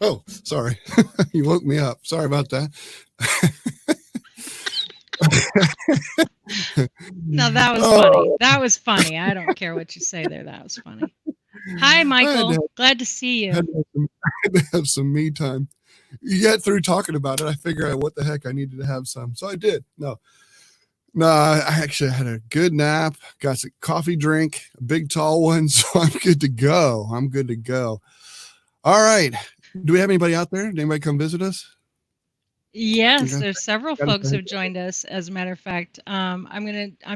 Oh, sorry. You woke me up. Sorry about that. No, that was funny. Oh, That was funny. I don't care what you say there. That was funny. Hi, I had to Michael. Glad to see you. had to have some, had to have some me time. You get through talking about it, I figure out what the heck I needed to have some. So I did. No, I actually had a good nap, got some coffee drink, a big tall one. So I'm good to go. I'm good to go. All right. Do we have anybody out there? Did anybody come visit us? Yes, Okay. there's several Got folks to have joined us. As a matter of fact, I'm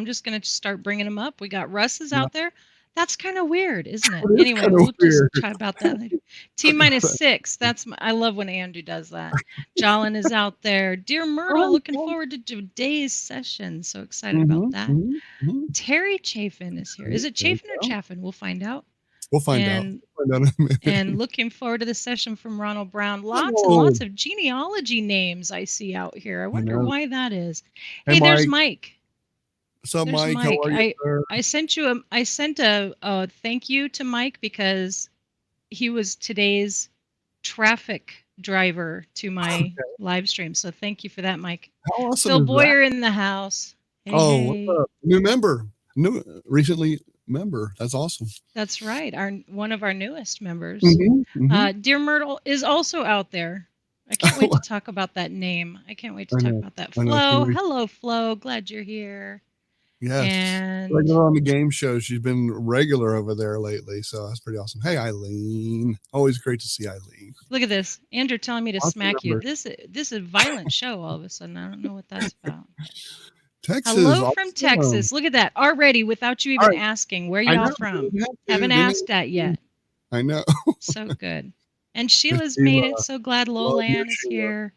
just gonna start bringing them up. We got Russ is Yeah. out there. That's kind of weird, isn't it? It is Anyway, kind of we'll just weird. chat about that later. T minus 6. I love when Andrew does that. Jolin is out there. Dear Myrtle, looking forward to today's session. So excited about Mm-hmm, that. mm-hmm, mm-hmm. Terry Chafin is here. Is it There we Chafin or go. Chaffin? We'll find out. We'll find out. And We'll find out in a minute. and looking forward to the session from Ronald Brown. Lots and Oh, lots of genealogy names I see out here. I I wonder know. why that is. Hey, Hey, there's Mike. Mike. What's up, There's Mike? How Mike. are you, sir? I sent a thank you to Mike because he was today's traffic driver to my live stream. So thank you for that, Mike. How awesome Phil is that? Boyer in the house. Hey, Oh, what's hey. up? New member. New recently member. That's awesome. That's right. Our one of our newest members. Mm-hmm, mm-hmm. Dear Myrtle is also out there. I can't wait to talk about that name. I can't wait to I talk know. about that. I know. Flo, hello, Flo. Glad you're here. Yes. And Regular on the game show. She's been regular over there lately. So that's pretty awesome. Hey, Eileen. Always great to see Eileen. look at this. Andrew telling me to Awesome smack you. member. This is a violent show all of a sudden. I don't know what that's about. Texas. Hello from Awesome. Texas. Look at that. Already without you All even right. asking. Where I y'all know. from? Didn't have to, Haven't didn't asked have that to. yet. I know. So good. And Miss Sheila's made Sheila. it. So glad Love Miss Lolan is Sheila. here.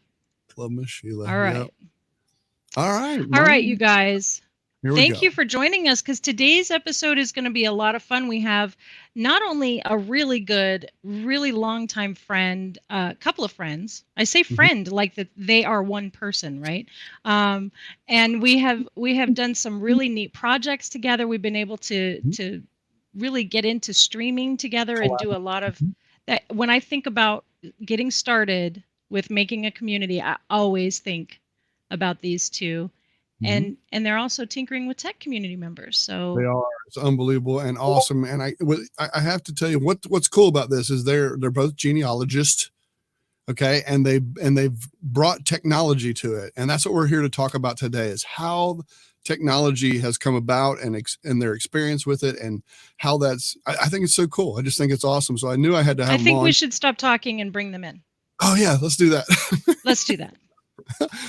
Love Miss Sheila. All Yep. right. All right. All right, Mine. you guys. Here we Thank go. you for joining us because today's episode is going to be a lot of fun. We have not only a really good, really long time friend, a couple of friends. I say Mhm. friend like that they are one person, right? And we have done some really neat projects together. We've been able to really get into streaming together and do a lot of Mhm. that. When I think about getting started with making a community, I always think about these two Mhm. and they're also tinkering with tech community members. They So are. It's unbelievable and awesome. And I have to tell you what's cool about this is they're both genealogists. Okay. And they've brought technology to it. And that's what we're here to talk about today is how technology has come about and their experience with it and how I think it's so cool. I just think it's awesome. So I knew I had to I have them think we on. should stop talking and bring them in. Oh yeah, let's do that. Let's do that.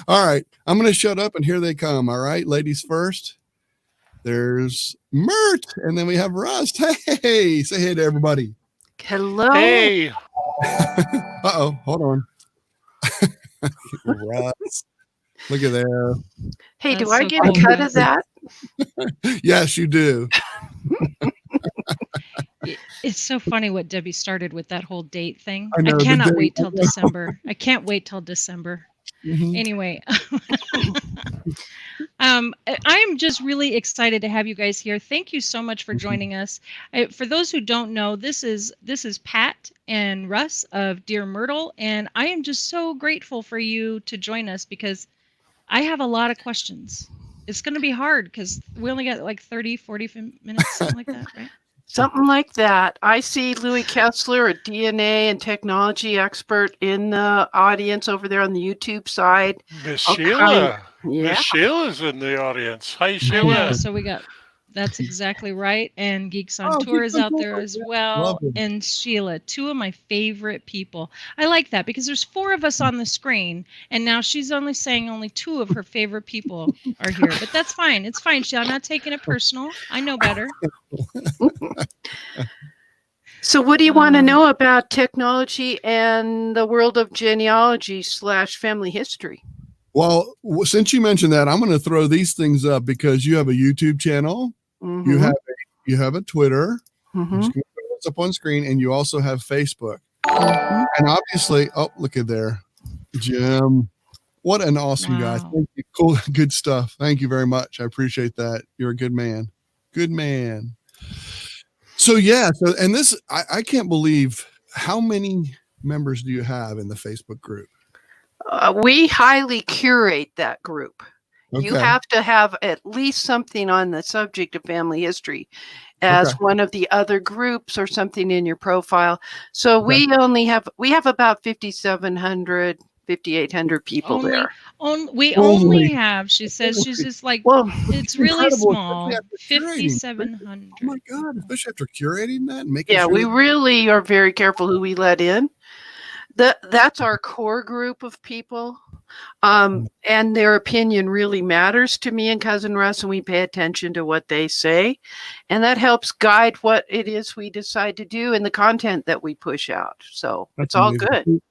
All right. I'm going to shut up and here they come. All right. Ladies first. There's Mert, and then we have Rust. Hey, say hey to everybody. Hello. Hey, Uh-oh, hold on. Rust. Look at there. Hey, That's do I so get a cool, cut Russ. of that? Yes, you do. It's so funny what Debbie started with that whole date thing. I I know the cannot wait date. till December. I can't wait till December. Mhm. Anyway, I'm just really excited to have you guys here. Thank you so much for joining us. For those who don't know, this is Pat and Russ of Dear Myrtle, and I am just so grateful for you to join us because I have a lot of questions. It's going to be hard because we only got like 30, 40 minutes, something like that, right? Something like that. I see Louis Kessler, a DNA and technology expert, in the audience over there on the YouTube side. Miss All kind- Sheila. Yeah. Miss Sheila's in the audience. Hi, I know. Sheila. So we got that's exactly right. And Geeks on Oh, Tour Geeks is on out there Tour, as yeah. well. Love them. And Sheila, two of my favorite people. I like that because there's four of us on the screen, and now she's only saying only two of her favorite people are here. But that's fine. It's fine, Sheila. I'm not taking it personal. I know better. So what do you want to know about technology and the world of genealogy/family history? Well, since you mentioned that, I'm going to throw these things up because you have a YouTube channel, Mm-hmm. you have a Twitter, Mm-hmm. I'm just going to throw this up on screen, and you also have Facebook. Mm-hmm. And obviously, oh, look at there, Jim. What an awesome guy. Wow. Thank you. Cool, good stuff. Thank you very much. I appreciate that. You're a good man. Good man. So yeah, and this I can't believe how many members do you have in the Facebook group? We highly curate that group. You Okay. have to have at least something on the subject of family history as Okay. one of the other groups or something in your profile. So Okay. we have about 5,700, 5,800 people there. We Holy- only have, she says, she's just like, Well, it's really incredible, small, especially after curating. 5,700. Oh my God, especially after curating that and making yeah, sure we that- really are very careful who we let in. That's our core group of people. And their opinion really matters to me and Cousin Russ, and we pay attention to what they say. And that helps guide what it is we decide to do and the content that we push out. So That's it's all amazing. good.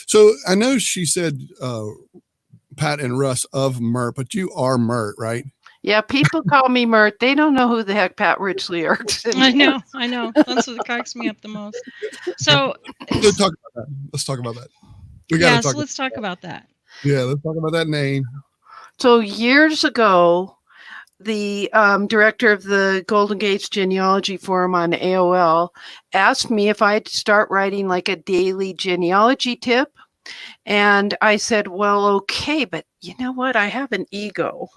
So I know she said Pat and Russ of Mert, but you are Mert, right? Yeah, people call me Mert. They don't know who the heck Pat Ridgely are. I know. That's what cracks me up the most. So Let's talk about that. Let's talk about that. We got to yeah, talk. so let's talk about that. Yeah, let's talk about that name. So years ago, the director of the Golden Gates Genealogy Forum on AOL asked me if I'd start writing like a daily genealogy tip. And I said, well, okay, but you know what? I have an ego.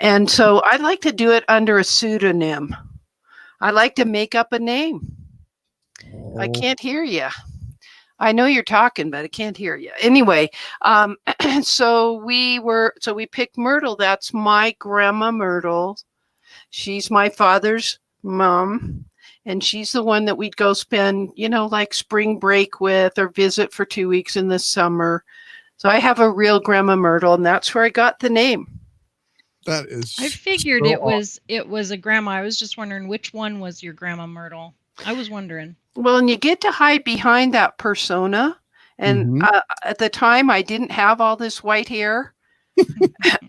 And so I'd like to do it under a pseudonym. I like to make up a name. I can't hear you. I know you're talking, but I can't hear you. Anyway, so we picked Myrtle. That's my grandma Myrtle. She's my father's mom. And she's the one that we'd go spend, like spring break with or visit for 2 weeks in the summer. So I have a real grandma Myrtle, and that's where I got the name. That is. I figured so it was a grandma. I was just wondering which one was your grandma Myrtle. I was wondering. Well, and you get to hide behind that persona. And at the time, I didn't have all this white hair.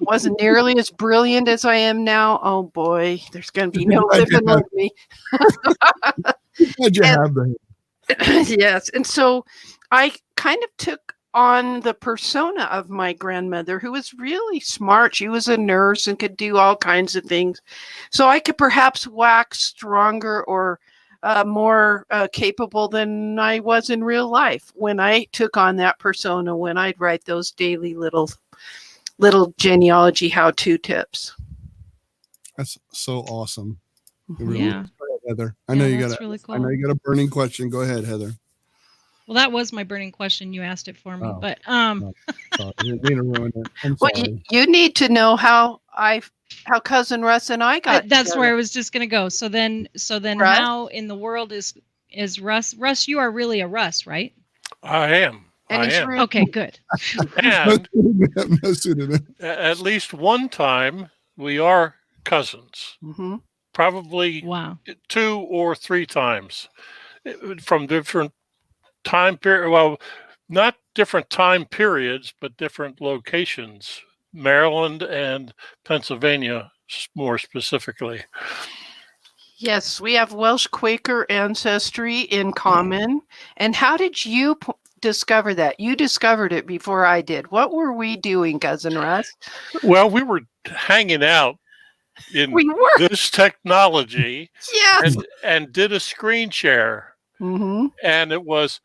Wasn't nearly as brilliant as I am now. Oh boy, there's going to be no living with me. How'd you have that? Yes, and so I kind of took on the persona of my grandmother, who was really smart. She was a nurse and could do all kinds of things. So I could perhaps wax stronger or more capable than I was in real life when I took on that persona, when I'd write those daily little genealogy how-to tips. That's so awesome. Yeah. Go ahead, Heather. I know you got really cool. I know you got a burning question. Go ahead, Heather. Well, that was my burning question. You asked it for me, but No, sorry. I didn't mean to ruin it. I'm Well, sorry. you need to know how Cousin Russ and I got that's together. where I was just gonna go. So then Russ? how in the world is Russ? Russ, you are really a Russ, right? I am. And I he's am. real- Okay, good. And No pseudonym. at least one time we are cousins. Mhm. Probably Wow. 2 or 3 times from different time period. Well, not different time periods, but different locations. Maryland and Pennsylvania, more specifically. Yes, we have Welsh Quaker ancestry in common. And how did you discover that? You discovered it before I did. What were we doing, Cousin Russ? Well, we were hanging out in We were. this technology Yes. and did a screen share. Mm-hmm. And it was,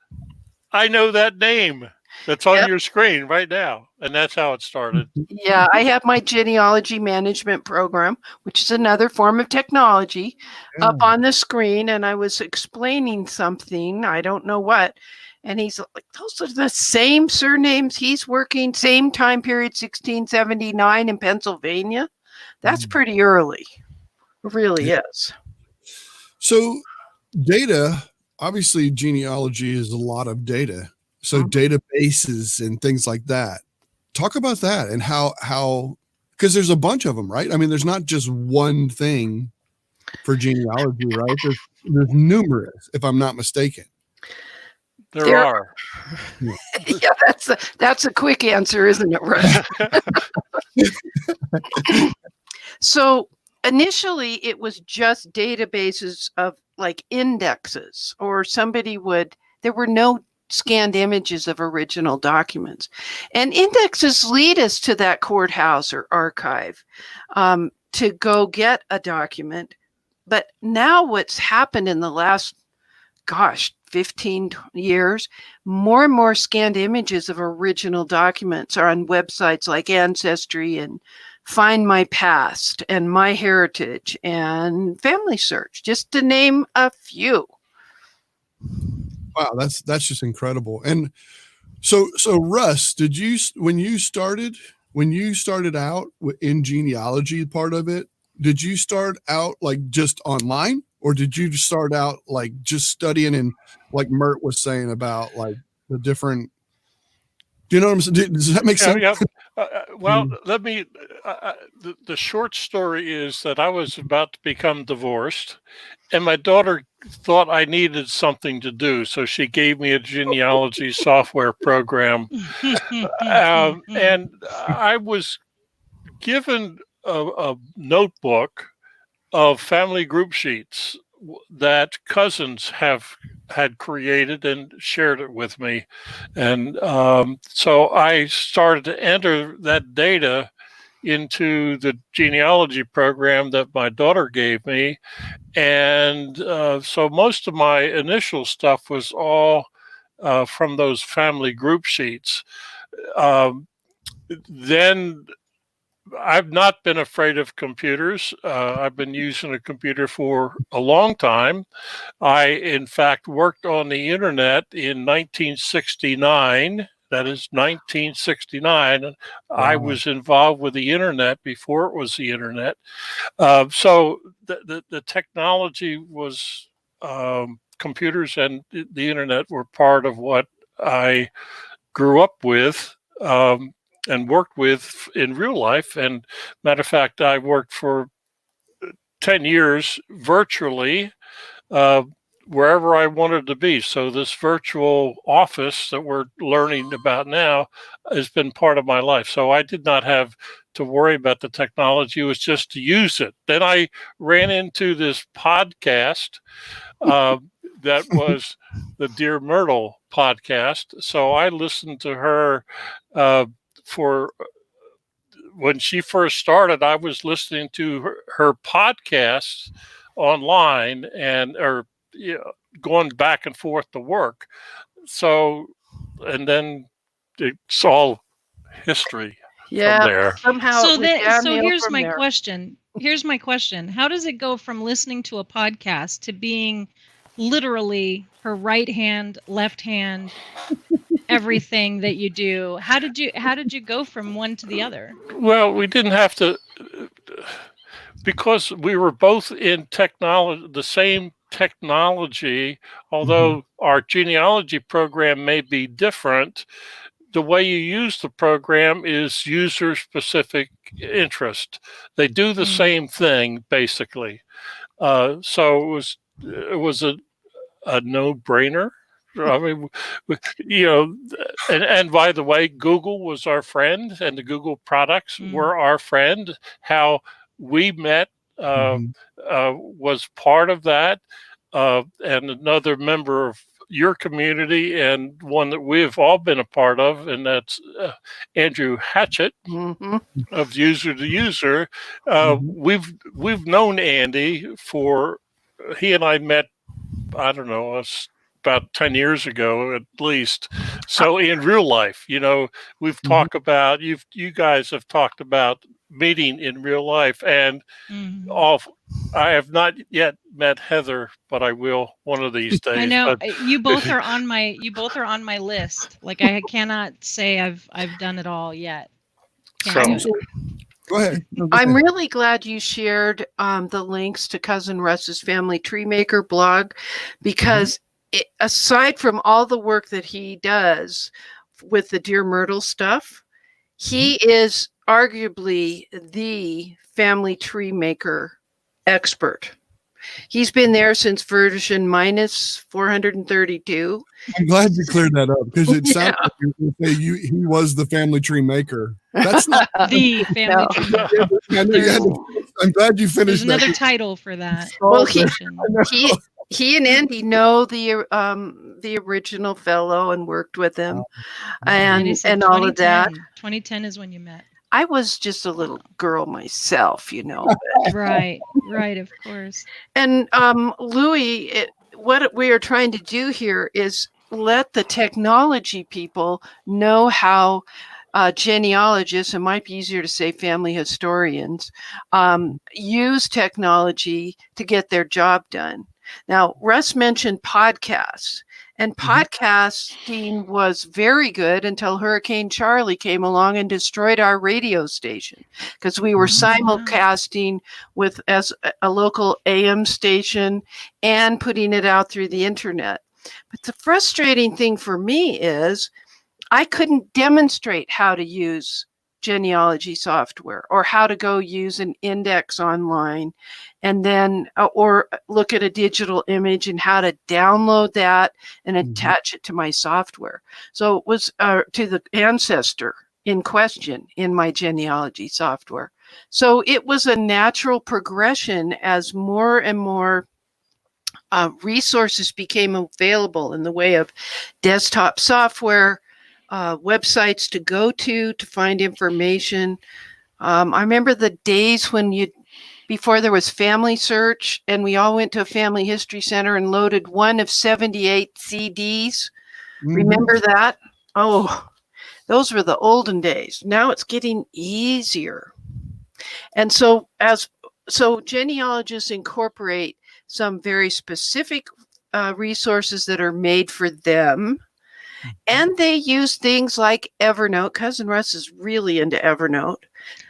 I know that name that's on Yep. your screen right now. And that's how it started. Yeah, I have my genealogy management program, which is another form of technology, up on the screen. And I was explaining something, I don't know what. And he's like, those are the same surnames he's working, same time period, 1679 in Pennsylvania. That's pretty early. It really is. So data, obviously genealogy is a lot of data. So databases and things like that. Talk about that and how, because there's a bunch of them, right? I mean, there's not just one thing for genealogy, right? There's numerous, if I'm not mistaken. There are. Yeah, that's a quick answer, isn't it, Russ? So initially it was just databases of like indexes, or there were no scanned images of original documents. And indexes lead us to that courthouse or archive to go get a document. But now what's happened in the last 15 years, more and more scanned images of original documents are on websites like Ancestry and Find My Past and My Heritage and Family Search, just to name a few. Wow, that's just incredible. And so Russ, did you when you started out in genealogy part of it, did you start out like just online, or did you start out like just studying and like Mert was saying about like the different? Do you know what I'm saying? Does that make sense? Yeah. Well, let me. The short story is that I was about to become divorced, and my daughter thought I needed something to do, so she gave me a genealogy software program, and I was given a notebook of family group sheets that cousins had created and shared it with me. And so I started to enter that data into the genealogy program that my daughter gave me. And so most of my initial stuff was all from those family group sheets. Then I've not been afraid of computers. I've been using a computer for a long time. I, in fact, worked on the internet in 1969. That is 1969. Wow. I was involved with the internet before it was the internet. So the technology was computers and the internet were part of what I grew up with. And worked with in real life. And matter of fact, I worked for 10 years virtually, wherever I wanted to be. So this virtual office that we're learning about now has been part of my life. So I did not have to worry about the technology. It was just to use it. Then I ran into this podcast that was the Dear Myrtle podcast. So I listened to her for when she first started. I was listening to her podcasts online and going back and forth to work. So, and then it's all history from there. Somehow. So here's my question. Here's my question. How does it go from listening to a podcast to being literally her right hand, left hand, everything that you do? How did you go from one to the other? Well, we didn't have to, because we were both in technology, the same technology, although our genealogy program may be different. The way you use the program is user specific interest. They do the same thing basically. So it was a no-brainer. I mean, and by the way, Google was our friend, and the Google products were our friend. How we met was part of that, and another member of your community, and one that we've all been a part of, and that's Andrew Hatchett of User to User. We've known Andy for, he and I met, I don't know, about 10 years ago at least. So in real life, we've talked about, you guys have talked about meeting in real life, and I have not yet met Heather, but I will one of these days. I know you both are on my list. Like, I cannot say I've done it all yet. Go ahead. I'm really glad you shared the links to Cousin Russ's Family Tree Maker blog, because aside from all the work that he does with the Dear Myrtle stuff, he is arguably the Family Tree Maker expert. He's been there since version minus 432. I'm glad you cleared that up, because it sounded like you were going to say he was the Family Tree Maker. That's not the Family Tree Maker. I'm glad you finished. There's another title for that. Well, he and Andy know the original fellow and worked with him, and all of that. 2010 is when you met. I was just a little girl myself, Right, of course. And Louis, what we are trying to do here is let the technology people know how genealogists, it might be easier to say family historians, use technology to get their job done. Now, Russ mentioned podcasts, and podcasting was very good until Hurricane Charlie came along and destroyed our radio station, because we were simulcasting with as a local AM station and putting it out through the internet. But the frustrating thing for me is I couldn't demonstrate how to use genealogy software or how to go use an index online and then or look at a digital image and how to download that and attach it to my software. So it was to the ancestor in question in my genealogy software. So it was a natural progression as more and more resources became available in the way of desktop software, websites to go to find information. I remember the days when before there was Family Search, and we all went to a family history center and loaded one of 78 CDs. Remember that? Oh, those were the olden days. Now it's getting easier. And so genealogists incorporate some very specific resources that are made for them. And they use things like Evernote. Cousin Russ is really into Evernote.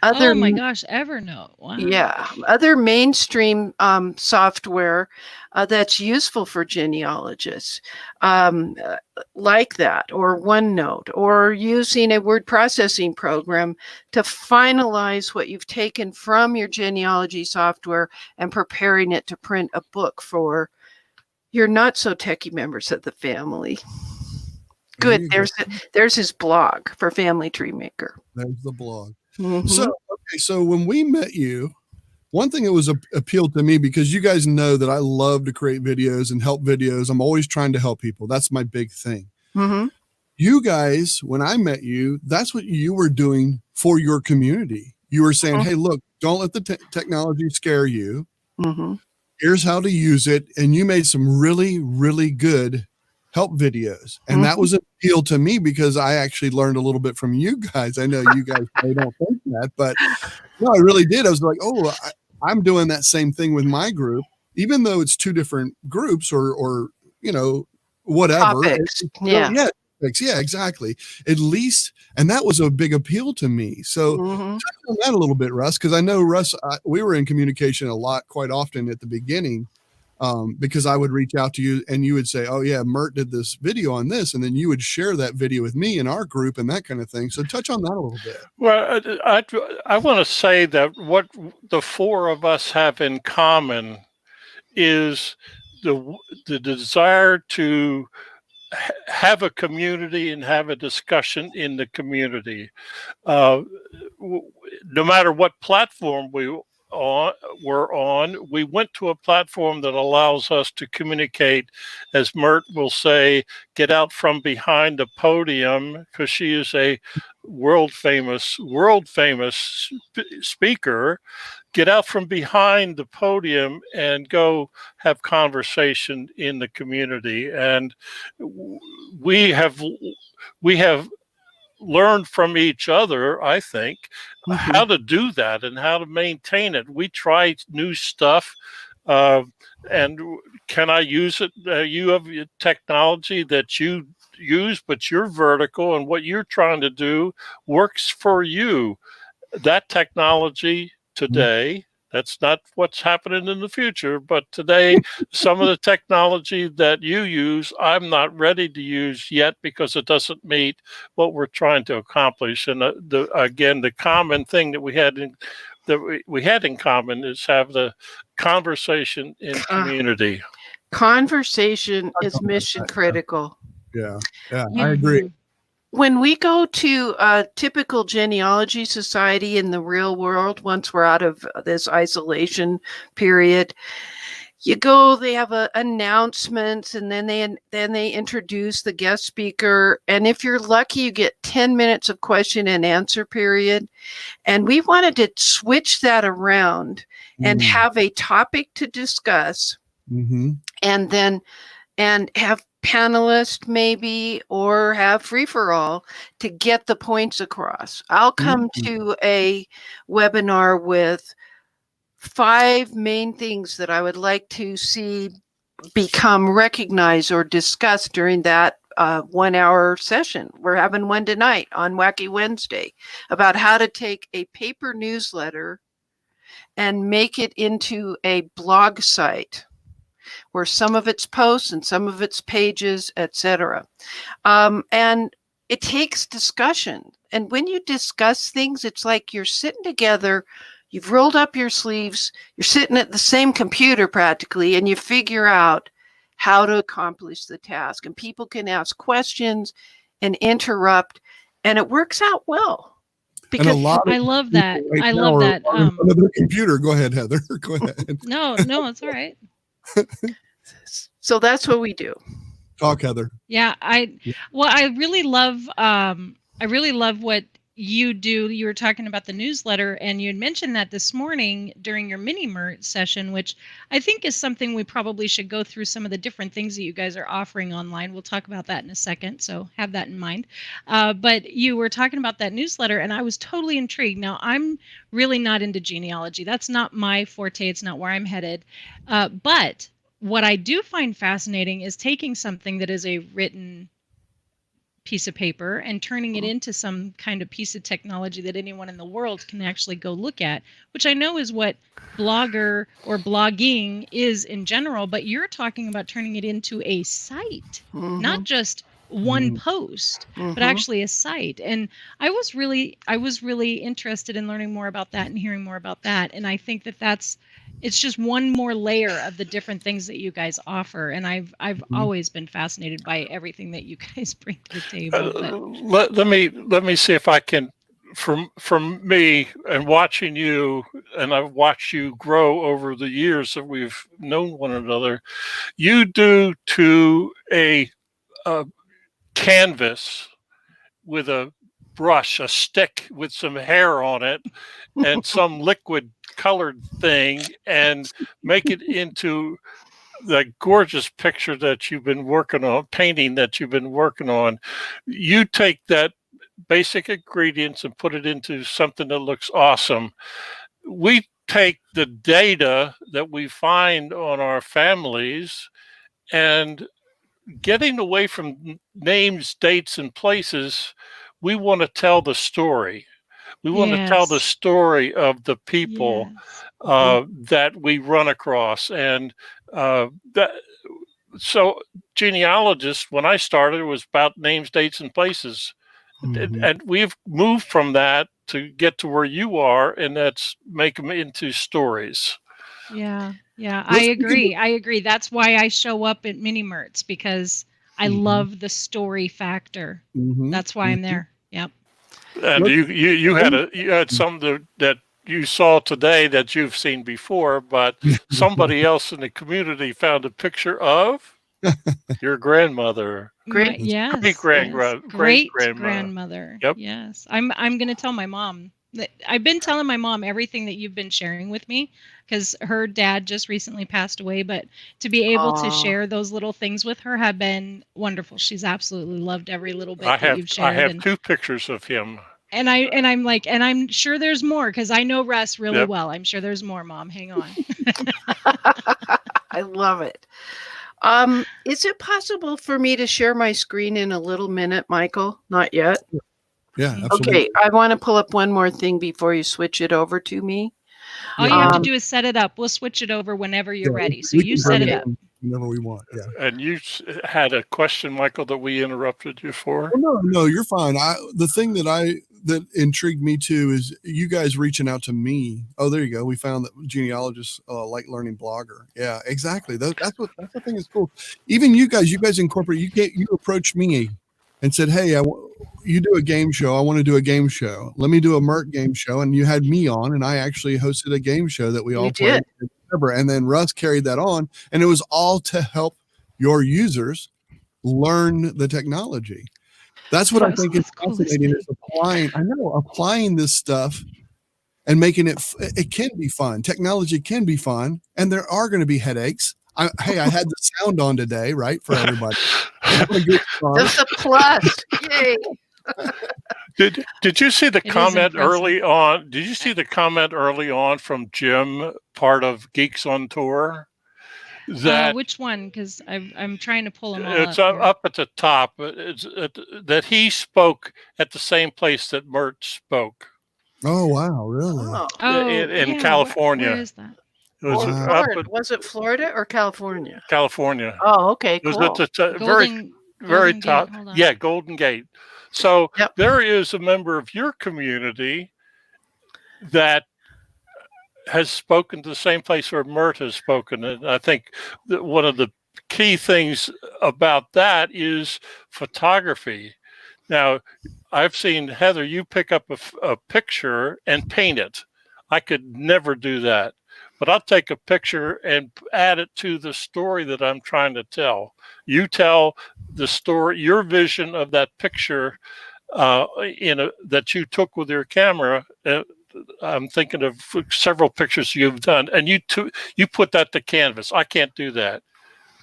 Oh my gosh, Evernote. Wow. Yeah. Other mainstream software that's useful for genealogists, like that, or OneNote, or using a word processing program to finalize what you've taken from your genealogy software and preparing it to print a book for your not so techie members of the family. Good. There's his blog for Family Tree Maker. There's the blog. So when we met you, one thing that was appealed to me, because you guys know that I love to create videos and help videos. I'm always trying to help people. That's my big thing. You guys, when I met you, that's what you were doing for your community. You were saying, hey, look, don't let the technology scare you. Here's how to use it. And you made some really, really good help videos. And that was an appeal to me, because I actually learned a little bit from you guys. I know you guys may don't think that, but no, I really did. I was like, oh, I'm doing that same thing with my group, even though it's two different groups or whatever. Topics. Yeah, exactly. At least, and that was a big appeal to me. So touch on that a little bit, Russ, because I know Russ, we were in communication a lot, quite often at the beginning. Because I would reach out to you and you would say, oh yeah, Myrt did this video on this. And then you would share that video with me in our group and that kind of thing. So touch on that a little bit. Well, I want to say that what the four of us have in common is the desire to have a community and have a discussion in the community. No matter what platform we're on, we went to a platform that allows us to communicate, as Myrt will say, get out from behind the podium, because she is a world famous speaker. Get out from behind the podium and go have conversation in the community. And we have learned from each other, I think, how to do that and how to maintain it. We try new stuff. And can I use it? You have technology that you use, but you're vertical, and what you're trying to do works for you. That technology today, that's not what's happening in the future, but today, some of the technology that you use, I'm not ready to use yet, because it doesn't meet what we're trying to accomplish. And the common thing that we had in common is have the conversation in community. Conversation is mission critical. Yeah, I agree. When we go to a typical genealogy society in the real world, once we're out of this isolation period, you go, they have announcements, and then they introduce the guest speaker. And if you're lucky, you get 10 minutes of question and answer period. And we wanted to switch that around and have a topic to discuss Mm-hmm. and have panelists maybe, or have free for all to get the points across. I'll come to a webinar with 5 main things that I would like to see become recognized or discussed during that 1 hour session. We're having one tonight on Wacky Wednesday about how to take a paper newsletter and make it into a blog site where some of its posts and some of its pages, etc. And it takes discussion. And when you discuss things, it's like you're sitting together, you've rolled up your sleeves, you're sitting at the same computer practically, and you figure out how to accomplish the task. And people can ask questions and interrupt, and it works out well. And a lot of I love that. right I now love are that. in front of their computer. Go ahead, Heather. Go ahead. No, it's all right. So that's what we do. Talk, Heather. Yeah, I really love what you do. You were talking about the newsletter, and you had mentioned that this morning during your mini MERT session, which I think is something we probably should go through some of the different things that you guys are offering online. We'll talk about that in a second, so have that in mind. But you were talking about that newsletter, and I was totally intrigued. Now, I'm really not into genealogy. That's not my forte. It's not where I'm headed. But what I do find fascinating is taking something that is a written piece of paper and turning it into some kind of piece of technology that anyone in the world can actually go look at, which I know is what blogger or blogging is in general, but you're talking about turning it into a site, not just one post, but actually a site. And I was really interested in learning more about that and hearing more about that. And I think it's just one more layer of the different things that you guys offer. And I've always been fascinated by everything that you guys bring to the table. Let me see if I can, from me and watching you, and I've watched you grow over the years that we've known one another. You do to a canvas with a brush, a stick with some hair on it, and some liquid colored thing, and make it into the gorgeous picture that you've been working on, painting that you've been working on. You take that basic ingredients and put it into something that looks awesome. We take the data that we find on our families and getting away from names, dates, and places. We want to tell the story. We want to tell the story of the people that we run across. And so genealogists, when I started, it was about names, dates, and places. And we've moved from that to get to where you are, and that's make them into stories. Yeah, I agree. That's why I show up at mini MERTs, because I love the story factor. That's why I'm there. Yep. And you had some that you saw today that you've seen before, but somebody else in the community found a picture of your grandmother. Great grandmother. Yep. Yes. I'm going to tell my mom. I've been telling my mom everything that you've been sharing with me, because her dad just recently passed away, but to be able to share those little things with her have been wonderful. She's absolutely loved every little bit that you've shared. I have 2 pictures of him. And I'm sure there's more, because I know Russ really well. I'm sure there's more, Mom. Hang on. I love it. Is it possible for me to share my screen in a little minute, Michael? Not yet. Yeah, absolutely. Okay, I want to pull up one more thing before you switch it over to me. All you have to do is set it up. We'll switch it over whenever you're ready. So you set it up. Whenever we want. Yeah. And you had a question, Michael, that we interrupted you for? No, you're fine. The thing that intrigued me too is you guys reaching out to me. Oh, there you go. We found that genealogists like learning blogger. Yeah, exactly. That's the thing is cool. Even you guys incorporate. You approached me and said, "Hey, you do a game show. I want to do a game show. Let me do a MERT game show." And you had me on, and I actually hosted a game show that we all played. And then Russ carried that on, and it was all to help your users learn the technology. That's what I think is fascinating, is applying this stuff and making it can be fun. Technology can be fun, and there are going to be headaches. Hey, I had the sound on today, right, for everybody. Have a good start. That's a plus. Yay. Did you see the It is comment impressive. early on? Did you see the comment early on from Jim, part of Geeks on Tour? That Which one? Because I'm trying to pull them all it's up here. up at the top. That he spoke at the same place that Mert spoke Oh wow, really? Oh, in yeah, California. Where is that? It was or Wow. up Florida. at Was it Florida or California? California. Oh, okay, It was cool. at the Golden very Gate, top. hold on. Yeah, Golden Gate. So Yep. there is a member of your community that has spoken to the same place where Mert has spoken. And I think that one of the key things about that is photography. Now, I've seen, Heather, you pick up a picture and paint it. I could never do that. But I'll take a picture and add it to the story that I'm trying to tell. You tell the story, your vision of that picture that you took with your camera. I'm thinking of several pictures you've done, and you put that to canvas. I can't do that,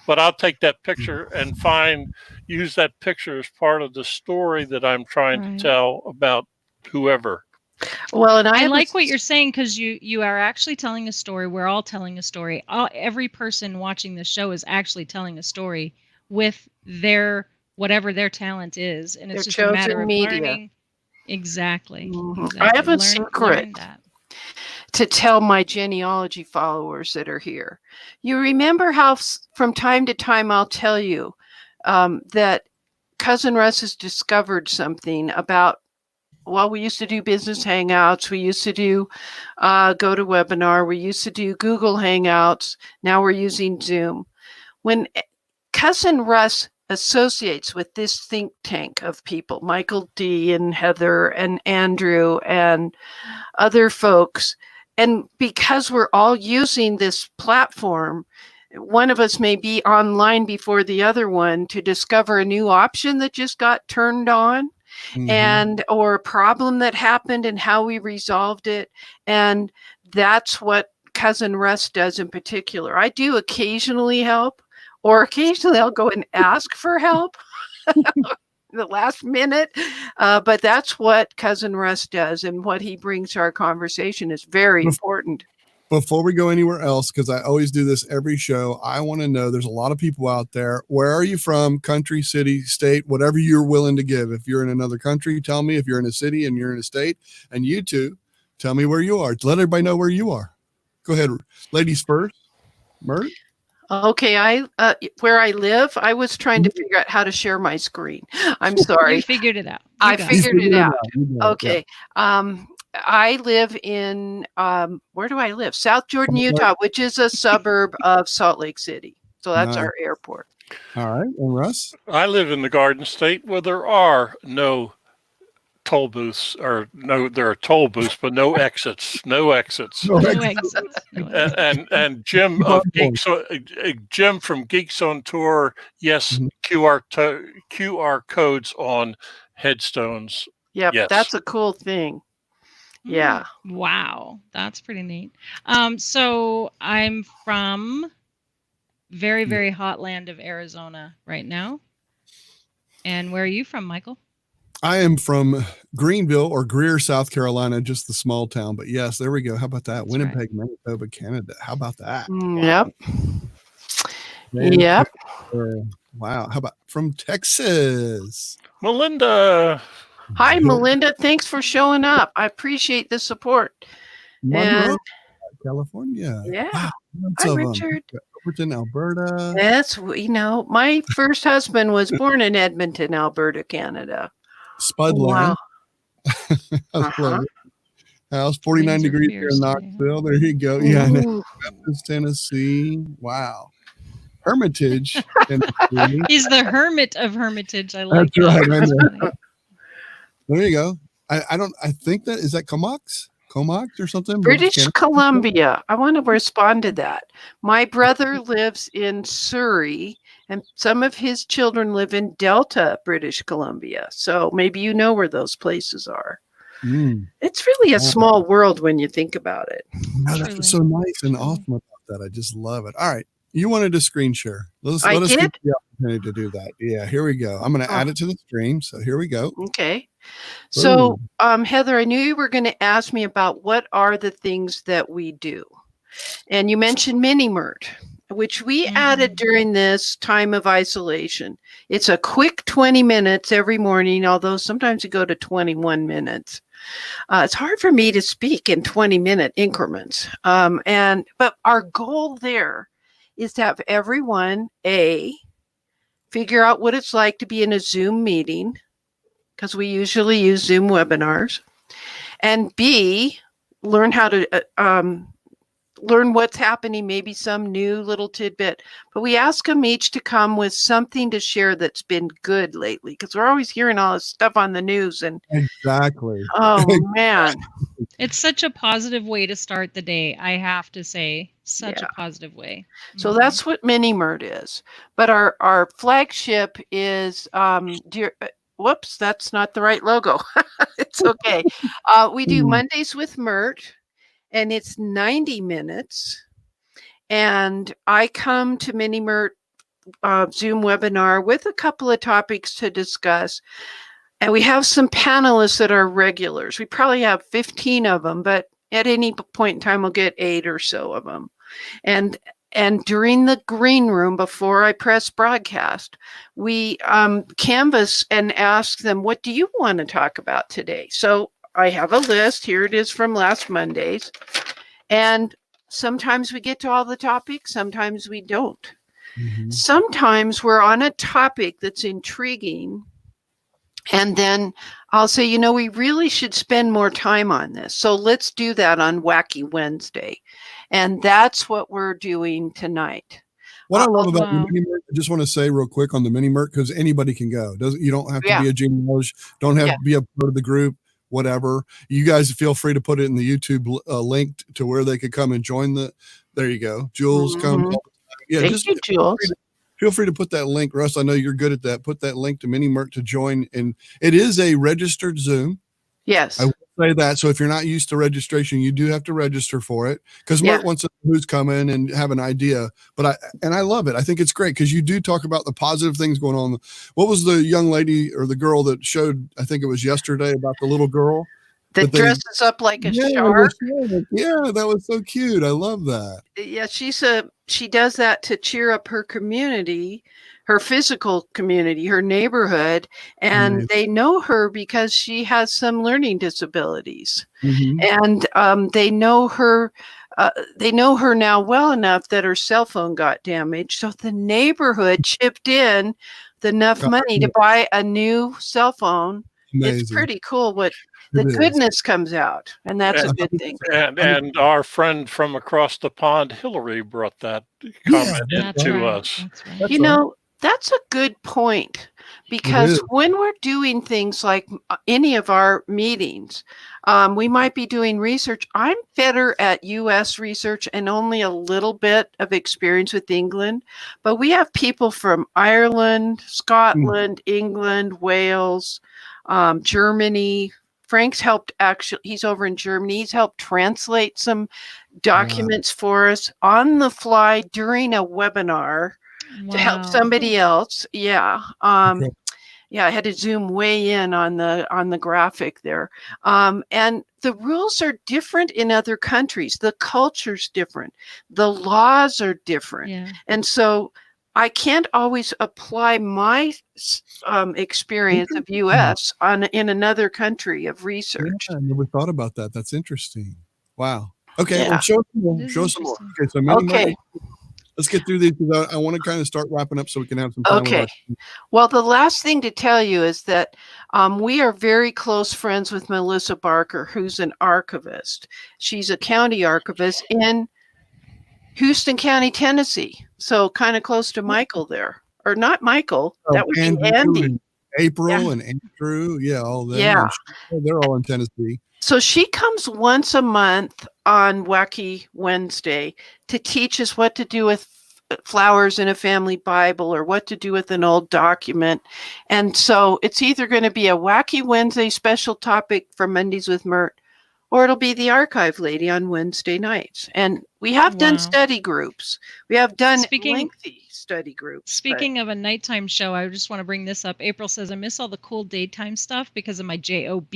but I'll take that picture and use that picture as part of the story that I'm trying to tell about whoever. Well, and I like what you're saying, because you are actually telling a story. We're all telling a story. Every person watching the show is actually telling a story with whatever their talent is, and it's Their just a matter chosen of media. learning. Exactly. I have a Learn secret that. to tell my genealogy followers that are here. You remember how from time to time I'll tell you that Cousin Russ has discovered something about, well, we used to do business hangouts. We used to do GoToWebinar. We used to do Google Hangouts. Now we're using Zoom. When Cousin Russ associates with this think tank of people, Michael D. and Heather and Andrew and other folks, and because we're all using this platform, one of us may be online before the other one to discover a new option that just got turned on. And or a problem that happened and how we resolved it. And that's what Cousin Russ does in particular. I do occasionally help, or occasionally I'll go and ask for help the last minute. But that's what Cousin Russ does, and what he brings to our conversation is very important. Before we go anywhere else, because I always do this every show, I want to know, there's a lot of people out there. Where are you from? Country, city, state, whatever you're willing to give. If you're in another country, tell me. If you're in a city and you're in a state, and you too, tell me where you are. Let everybody know where you are. Go ahead. Ladies first. Mert? Okay, where I live, I was trying to figure out how to share my screen. I'm sorry. You figured it out. I figured it out. Okay. Yeah. I live in, where do I live? South Jordan, Utah, which is a suburb of Salt Lake City. So that's our airport. All right. And Russ? I live in the Garden State where there are no toll booths, or there are toll booths, but no exits. No exits. No exits. And Jim of Jim from Geeks on Tour, yes, QR codes on headstones. Yep, yes. That's a cool thing. Yeah. Wow, that's pretty neat. So I'm from very, very hot land of Arizona right now. And where are you from, Michael? I am from Greenville, or Greer, South Carolina, just the small town. But yes, there we go. How about that? That's Winnipeg, right. Manitoba, Canada. How about that? Yep. Yep. Wow. How about from Texas? Melinda. Hi, Melinda. Thanks for showing up. I appreciate the support. And California. Yeah. Wow. Hi, Richard. Edmonton, Alberta. Yes, my first husband was born in Edmonton, Alberta, Canada. Spudland. Wow. House 49 degrees here in Knoxville. There you go. Yeah. Memphis, Tennessee. Wow. Hermitage. Tennessee. He's the hermit of Hermitage. I like that. Right. That's there you go. I think that is that Comox or something. British Columbia. I want to respond to that. My brother lives in Surrey, and some of his children live in Delta, British Columbia. So maybe you know where those places are. It's really a small world when you think about it. No, that's so nice and awesome about that. I just love it. All right. You wanted to screen share. Let I us get did? the opportunity to do that. Yeah, here we go. I'm going to add it to the stream. So here we go. Okay. So, Boom. Heather, I knew you were going to ask me about what are the things that we do. And you mentioned Mini Mert, which we added during this time of isolation. It's a quick 20 minutes every morning, although sometimes you go to 21 minutes. It's hard for me to speak in 20-minute increments. But our goal there is to have everyone, figure out what it's like to be in a Zoom meeting, because we usually use Zoom webinars, and B, learn how to learn what's happening, maybe some new little tidbit. But we ask them each to come with something to share that's been good lately, because we're always hearing all this stuff on the news. And Exactly. oh man, It's such a positive way to start the day, I have to say. Such Yeah. a positive way. So that's what Mini Mert is. But our flagship is whoops, that's not the right logo. It's okay. We do Mondays with Mert, and it's 90 minutes. And I come to Mini Mert Zoom webinar with a couple of topics to discuss. And we have some panelists that are regulars. We probably have 15 of them, but at any point in time, we'll get 8 or so of them. And during the green room, before I press broadcast, we canvass and ask them, what do you want to talk about today? So I have a list. Here it is from last Monday's. And sometimes we get to all the topics. Sometimes we don't. Sometimes we're on a topic that's intriguing. And then I'll say, we really should spend more time on this. So let's do that on Wacky Wednesday. And that's what we're doing tonight. What I love about the Mini Mert, I just want to say real quick on the Mini Mert, because anybody can go. You don't have to be a genealogist, don't have to be a part of the group, whatever. You guys feel free to put it in the YouTube link to where they could come and join there you go. Jules comes. Yeah, Thank you, Jules. Feel free to put that link, Russ. I know you're good at that. Put that link to Mini Mert to join. And it is a registered Zoom. Yes. I will say that. So if you're not used to registration, you do have to register for it, because Mert wants to know who's coming and have an idea. But I love it. I think it's great because you do talk about the positive things going on. What was the young lady or the girl that showed, I think it was yesterday, about the little girl that dresses up like a shark? Yeah, that was so cute. I love that. Yeah, she does that to cheer up her community, her physical community, her neighborhood, and they know her because she has some learning disabilities. And they know her now well enough that her cell phone got damaged. So the neighborhood chipped in enough money to buy a new cell phone. Amazing. It's pretty cool what the goodness comes out, and that's a good thing. And our friend from across the pond, Hillary, brought that comment into us. That's that's a good point, because when we're doing things like any of our meetings, we might be doing research. I'm better at U.S. research and only a little bit of experience with England, but we have people from Ireland, Scotland, England, Wales, Germany. Frank's helped he's over in Germany. He's helped translate some documents for us on the fly during a webinar to help somebody else. Yeah. I had to zoom way in on the graphic there. And the rules are different in other countries. The culture's different. The laws are different. Yeah. And so I can't always apply my experience of U.S. in another country of research. I never thought about that. That's interesting. Wow. Okay, well, show some more. Okay, so let's get through these, because I want to kind of start wrapping up so we can have some time. Okay. Well, the last thing to tell you is that we are very close friends with Melissa Barker, who's an archivist. She's a county archivist in Houston County, Tennessee. So kind of close to Michael there. Or not Michael. That would be Andy. And April and Andrew. Yeah, all them. Yeah. They're all in Tennessee. So she comes once a month on Wacky Wednesday to teach us what to do with flowers in a family Bible, or what to do with an old document. And so it's either going to be a Wacky Wednesday special topic for Mondays with Mert, or it'll be the archive lady on Wednesday nights. And we have done Wow. study groups. We have done Speaking- lengthy study groups. Speaking of a nighttime show, I just want to bring this up. April says, I miss all the cool daytime stuff because of my job,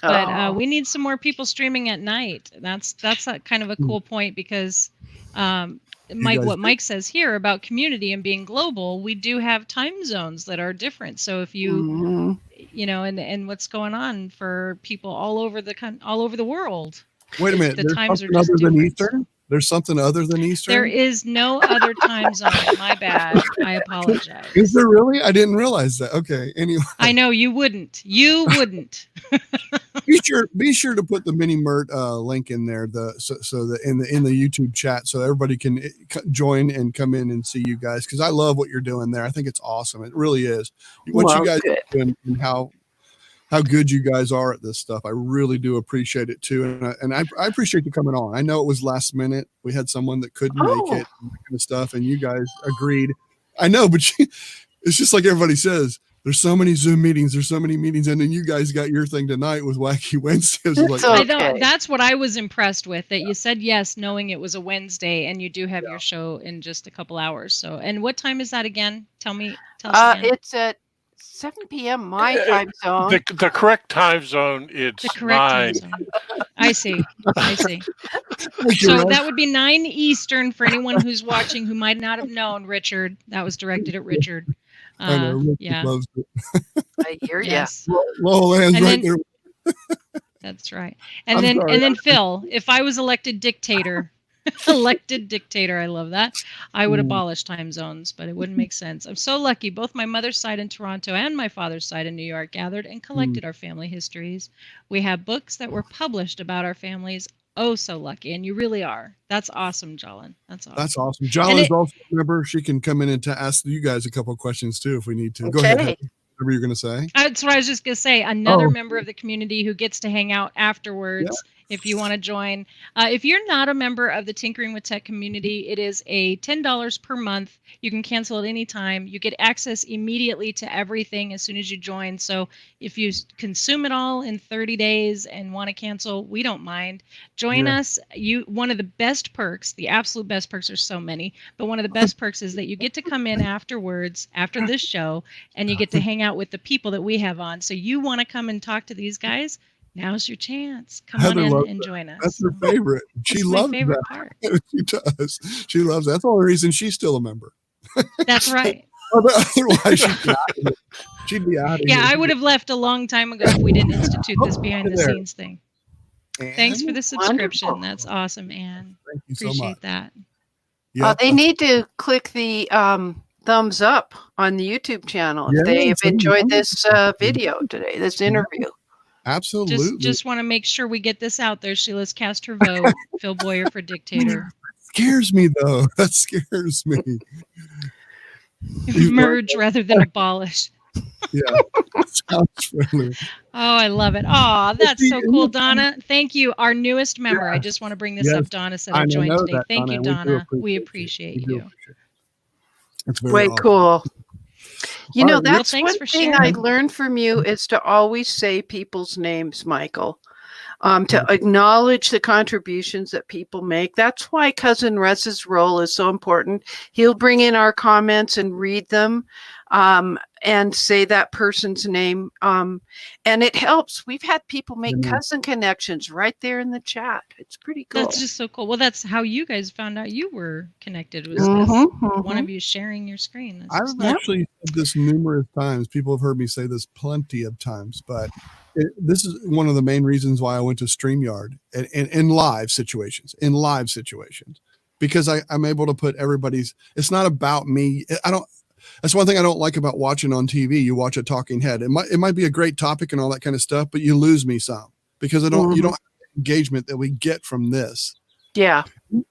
but we need some more people streaming at night. That's a kind of a cool point because Mike says here about community and being global, we do have time zones that are different. So if you, you know, and what's going on for people all over the world. Wait a minute. The There's times are something just other than different. Eastern? There's something other than Eastern? There is no other time zone. My bad. I apologize. Is there really? I didn't realize that. Okay. Anyway. I know you wouldn't. You wouldn't. Be sure to put the mini Mert link in there, so that in the YouTube chat, so everybody can join and come in and see you guys, because I love what you're doing there. I think it's awesome. It really is. What you guys are doing and how good you guys are at this stuff. I really do appreciate it too, and I appreciate you coming on. I know it was last minute. We had someone that couldn't make it, and that kind of stuff, and you guys agreed. I know, but it's just like everybody says. There's so many Zoom meetings. There's so many meetings, and then you guys got your thing tonight with Wacky Wednesdays. Like, I know, that's what I was impressed with. That you said yes, knowing it was a Wednesday, and you do have your show in just a couple hours. So, and what time is that again? Tell us again. It's at 7 p.m. my time zone. The correct time zone is the correct 9. time zone. I see. So that would be 9 Eastern for anyone who's watching who might not have known. Richard, that was directed at Richard. I know, Richard yeah. loves it. I hear you. Yes. Low hands right there. That's right. And then Phil, if I was elected dictator, I love that. I would abolish time zones, but it wouldn't make sense. I'm so lucky. Both my mother's side in Toronto and my father's side in New York gathered and collected our family histories. We have books that were published about our families. Oh, so lucky. And you really are. That's awesome, Jolyn. That's awesome. That's awesome. Jolyn's also a member. She can come in and ask you guys a couple of questions too if we need to. Okay. Go ahead. Whatever you're going to say. That's what I was just going to say. Another member of the community who gets to hang out afterwards. Yeah. If you want to join. If you're not a member of the Tinkering with Tech community, it is a $10 per month. You can cancel at any time. You get access immediately to everything as soon as you join. So if you consume it all in 30 days and want to cancel, we don't mind. Join us. One of the best perks, the absolute best perks, there's so many, but one of the best perks is that you get to come in afterwards, after this show, and you get to hang out with the people that we have on. So you want to come and talk to these guys? Now's your chance. Come on in and join us. That's her favorite. She loves that. Part. She does. She loves that. That's the only reason she's still a member. That's right. Otherwise, she'd be out of here. Yeah, I would have left a long time ago if we didn't institute this behind the scenes thing. Thanks for the subscription. Wonderful. That's awesome, Anne. Thank you so Appreciate much. that. Yep. They need to click the thumbs up on the YouTube channel if they have enjoyed this video today, this interview. Absolutely. Just want to make sure we get this out there. Sheila's cast her vote. Phil Boyer for dictator. Scares me though. That scares me. Merge rather than abolish. Yeah. Sounds friendly. Oh, I love it. Oh, that's so cool, Donna. Thank you. Our newest member. I just want to bring this up. Donna said I joined today. Thank you, Donna. We appreciate you. That's very way awesome. Cool. You know, that's one thing I learned from you is to always say people's names, Michael, to acknowledge the contributions that people make. That's why Cousin Russ's role is so important. He'll bring in our comments and read them and say that person's name. And it helps. We've had people make cousin connections right there in the chat. It's pretty cool. That's just so cool. Well, that's how you guys found out you were connected, was one of you sharing your screen. I've actually said this numerous times. People have heard me say this plenty of times, but this is one of the main reasons why I went to StreamYard in live situations, because I'm able to put everybody's, it's not about me. That's one thing I don't like about watching on TV. You watch a talking head. It might be a great topic and all that kind of stuff, but you lose me some because you don't have the engagement that we get from this. Yeah.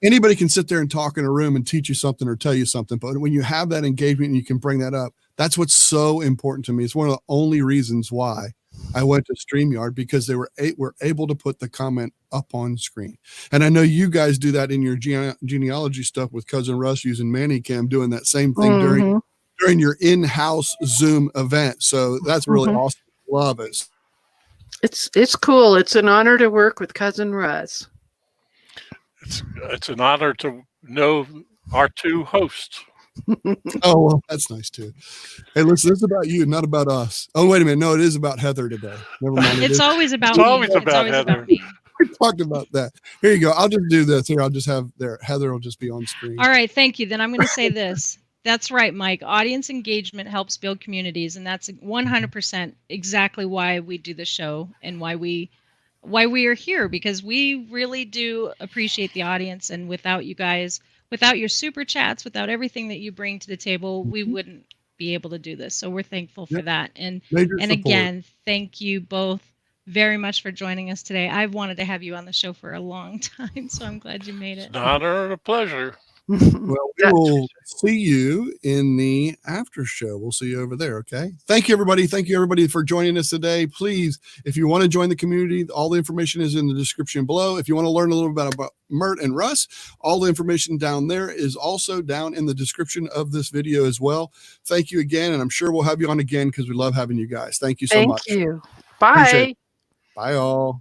Anybody can sit there and talk in a room and teach you something or tell you something, but when you have that engagement and you can bring that up, that's what's so important to me. It's one of the only reasons why I went to StreamYard, because they were able to put the comment up on screen. And I know you guys do that in your genealogy stuff with Cousin Russ using ManyCam, doing that same thing during your in-house Zoom event. So that's really awesome. Love it. It's cool. It's an honor to work with Cousin Russ. It's an honor to know our two hosts. Oh, well, that's nice too. Hey, listen, this is about you, not about us. Oh, wait a minute. No, it is about Heather today. Never mind. It's always about It's me. always It's about always Heather. about me. We talked about that. Here you go. I'll just do this. Here, I'll just have there. Heather will just be on screen. All right, thank you. Then I'm going to say this. That's right, Mike. Audience engagement helps build communities, and that's 100% exactly why we do the show and why we are here, because we really do appreciate the audience, and without you guys, without your super chats, without everything that you bring to the table, we wouldn't be able to do this. So we're thankful for that. And Major support. again, thank you both very much for joining us today. I've wanted to have you on the show for a long time, so I'm glad you made it. It's an honor and a pleasure. Well, we will see you in the after show. We'll see you over there. Okay. Thank you, everybody. Thank you, everybody, for joining us today. Please, if you want to join the community, all the information is in the description below. If you want to learn a little bit about Myrt and Russ, all the information down there is also down in the description of this video as well. Thank you again. And I'm sure we'll have you on again because we love having you guys. Thank you so much. Thank you. Appreciate Bye. it. Bye, all.